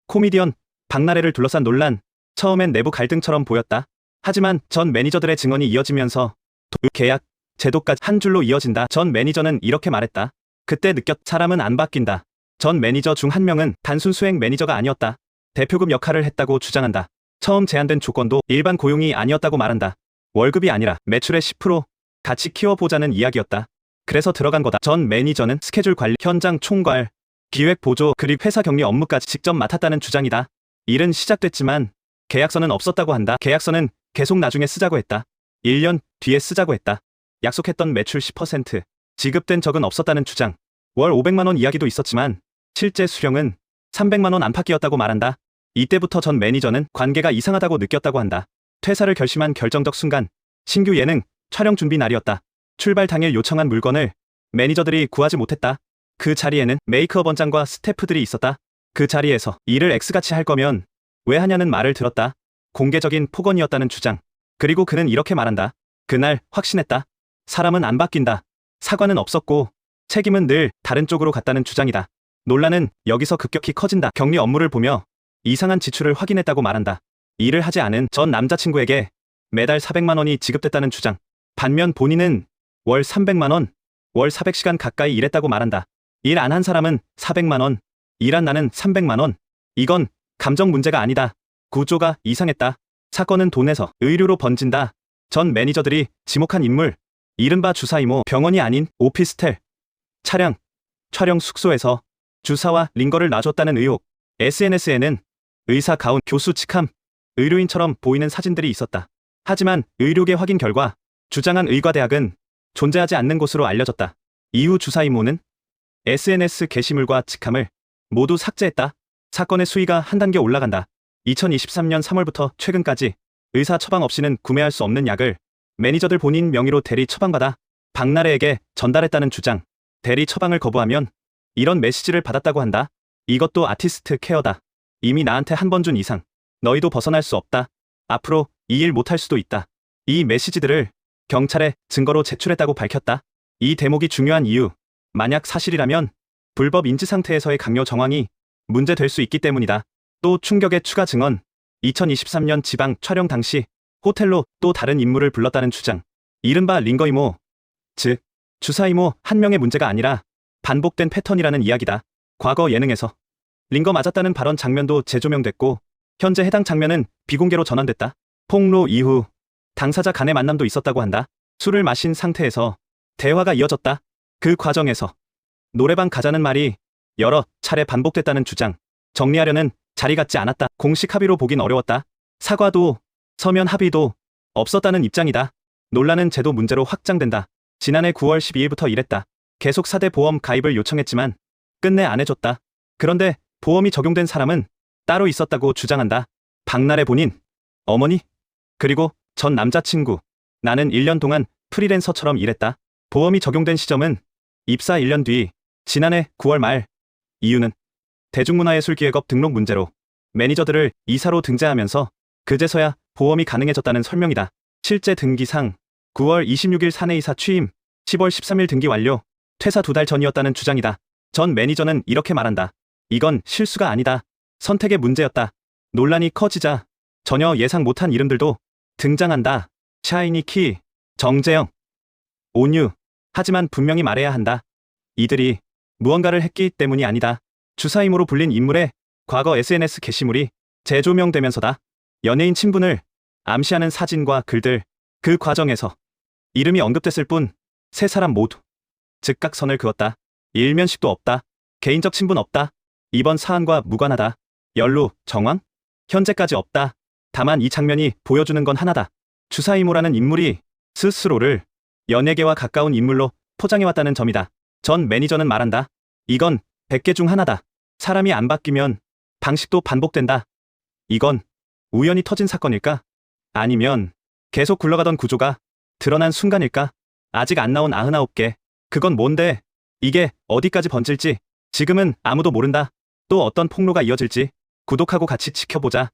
코미디언 박나래를 둘러싼 논란, 처음엔 내부 갈등처럼 보였다. 하지만 전 매니저들의 증언이 이어지면서 계약, 제도까지 한 줄로 이어진다. 전 매니저는 이렇게 말했다. 그때 사람은 안 바뀐다. 전 매니저 중 한 명은 단순 수행 매니저가 아니었다. 대표급 역할을 했다고 주장한다. 처음 제안된 조건도 일반 고용이 아니었다고 말한다. 월급이 아니라 매출의 10% 같이 키워보자는 이야기였다. 그래서 들어간 거다. 전 매니저는 스케줄 관리, 현장 총괄, 기획 보조, 그리고 회사 격리 업무까지 직접 맡았다는 주장이다. 일은 시작됐지만 계약서는 없었다고 한다. 계약서는 계속 나중에 쓰자고 했다. 1년 뒤에 쓰자고 했다. 약속했던 매출 10% 지급된 적은 없었다는 주장. 월 500만 원 이야기도 있었지만 실제 수령은 300만 원 안팎이었다고 말한다. 이때부터 전 매니저는 관계가 이상하다고 느꼈다고 한다. 퇴사를 결심한 결정적 순간, 신규 예능 촬영 준비 날이었다. 출발 당일 요청한 물건을 매니저들이 구하지 못했다. 그 자리에는 메이크업 원장과 스태프들이 있었다. 그 자리에서 일을 X같이 할 거면 왜 하냐는 말을 들었다. 공개적인 폭언이었다는 주장. 그리고 그는 이렇게 말한다. 그날 확신했다. 사람은 안 바뀐다. 사과는 없었고 책임은 늘 다른 쪽으로 갔다는 주장이다. 논란은 여기서 급격히 커진다. 격리 업무를 보며 이상한 지출을 확인했다고 말한다. 일을 하지 않은 전 남자친구에게 매달 400만 원이 지급됐다는 주장. 반면 본인은 월 300만 원, 월 400시간 가까이 일했다고 말한다. 일 안 한 사람은 400만 원, 일한 나는 300만 원. 이건 감정 문제가 아니다. 구조가 이상했다. 사건은 돈에서 의료로 번진다. 전 매니저들이 지목한 인물, 이른바 주사 이모, 병원이 아닌 오피스텔, 차량, 촬영 숙소에서 주사와 링거를 놔줬다는 의혹. SNS에는 의사 가운, 교수 직함, 의료인처럼 보이는 사진들이 있었다. 하지만 의료계 확인 결과 주장한 의과대학은 존재하지 않는 곳으로 알려졌다. 이후 주사 이모는 SNS 게시물과 직함을 모두 삭제했다. 사건의 수위가 한 단계 올라간다. 2023년 3월부터 최근까지 의사 처방 없이는 구매할 수 없는 약을 매니저들 본인 명의로 대리 처방받아 박나래에게 전달했다는 주장. 대리 처방을 거부하면 이런 메시지를 받았다고 한다. 이것도 아티스트 케어다. 이미 나한테 한 번 준 이상 너희도 벗어날 수 없다. 앞으로 이 일 못할 수도 있다. 이 메시지들을 경찰에 증거로 제출했다고 밝혔다. 이 대목이 중요한 이유, 만약 사실이라면 불법 인지 상태에서의 강요 정황이 문제될 수 있기 때문이다. 또 충격의 추가 증언, 2023년 지방 촬영 당시 호텔로 또 다른 인물을 불렀다는 주장. 이른바 링거 이모, 즉 주사 이모 한 명의 문제가 아니라 반복된 패턴이라는 이야기다. 과거 예능에서 링거 맞았다는 발언 장면도 재조명됐고 현재 해당 장면은 비공개로 전환됐다. 폭로 이후 당사자 간의 만남도 있었다고 한다. 술을 마신 상태에서 대화가 이어졌다. 그 과정에서 노래방 가자는 말이 여러 차례 반복됐다는 주장. 정리하려는 자리 같지 않았다. 공식 합의로 보긴 어려웠다. 사과도 서면 합의도 없었다는 입장이다. 논란은 제도 문제로 확장된다. 지난해 9월 12일부터 이랬다. 계속 4대 보험 가입을 요청했지만 끝내 안 해줬다. 그런데 보험이 적용된 사람은 따로 있었다고 주장한다. 박나래 본인, 어머니, 그리고 전 남자친구. 나는 1년 동안 프리랜서처럼 일했다. 보험이 적용된 시점은 입사 1년 뒤 지난해 9월 말. 이유는 대중문화예술기획업 등록 문제로 매니저들을 이사로 등재하면서 그제서야 보험이 가능해졌다는 설명이다. 실제 등기상 9월 26일 사내이사 취임, 10월 13일 등기 완료, 퇴사 2달 전이었다는 주장이다. 전 매니저는 이렇게 말한다. 이건 실수가 아니다. 선택의 문제였다. 논란이 커지자 전혀 예상 못한 이름들도 등장한다. 샤이니키, 정재영, 온유. 하지만 분명히 말해야 한다. 이들이 무언가를 했기 때문이 아니다. 주사 이모로 불린 인물의 과거 SNS 게시물이 재조명되면서다. 연예인 친분을 암시하는 사진과 글들, 그 과정에서 이름이 언급됐을 뿐 세 사람 모두 즉각 선을 그었다. 일면식도 없다. 개인적 친분 없다. 이번 사안과 무관하다. 연루, 정황? 현재까지 없다. 다만 이 장면이 보여주는 건 하나다. 주사 이모라는 인물이 스스로를 연예계와 가까운 인물로 포장해왔다는 점이다. 전 매니저는 말한다. 이건 100개 중 하나다. 사람이 안 바뀌면 방식도 반복된다. 이건 우연히 터진 사건일까? 아니면 계속 굴러가던 구조가 드러난 순간일까? 아직 안 나온 99개. 그건 뭔데? 이게 어디까지 번질지 지금은 아무도 모른다. 또 어떤 폭로가 이어질지 구독하고 같이 지켜보자.